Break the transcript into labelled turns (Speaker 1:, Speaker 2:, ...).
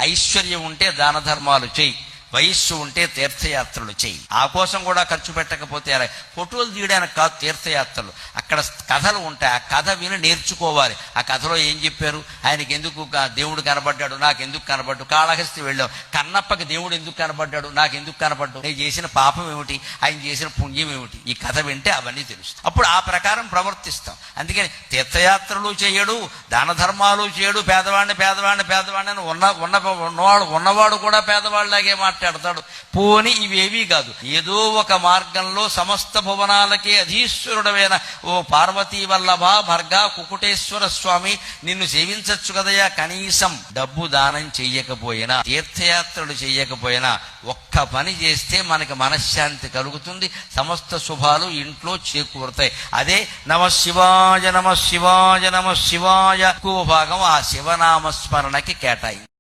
Speaker 1: ఐశ్వర్యం ఉంటే దాన ధర్మాలు చెయ్యి, వయస్సు ఉంటే తీర్థయాత్రలు చెయ్యి. ఆ కోసం కూడా ఖర్చు పెట్టకపోతే ఫోటోలు తీయడానికి కాదు తీర్థయాత్రలు. అక్కడ కథలు ఉంటాయి, ఆ కథ విని నేర్చుకోవాలి. ఆ కథలో ఏం చెప్పారు, ఆయనకి ఎందుకు దేవుడు కనబడ్డాడు, నాకెందుకు కనబడ్డు, కాళహస్తి వెళ్ళాం, కన్నప్పకి దేవుడు ఎందుకు కనబడ్డాడు, నాకెందుకు కనబడ్డు, నేను చేసిన పాపం ఏమిటి, ఆయన చేసిన పుణ్యం ఏమిటి, ఈ కథ వింటే అవన్నీ తెలుస్తాయి. అప్పుడు ఆ ప్రకారం ప్రవర్తిస్తాం. అందుకని తీర్థయాత్రలు చేయడు, దాన ధర్మాలు చేయడు, పేదవాడిని ఉన్నవాడు కూడా పేదవాళ్ళలాగే మాట్లాడతాడు. పోని ఇవేవీ కాదు, ఏదో ఒక మార్గంలో సమస్త భువనాలకే అధీశ్వరుడమైన ఓ పార్వతీ వల్లభ భర్గా కుకుటేశ్వర స్వామి, నిన్ను సేవించచ్చు కదయా, కనీసం డబ్బు దానం చెయ్యకపోయినా, తీర్థయాత్రలు చెయ్యకపోయినా ఒక్క పని చేస్తే మనకి మనశ్శాంతి కలుగుతుంది, సమస్త శుభాలు ఇంట్లో చేకూరుతాయి. అదే నమ శివాయ నమ శివాయ నమ శివాయ ఎక్కువ భాగం ఆ శివనామస్మరణకి కేటాయింది.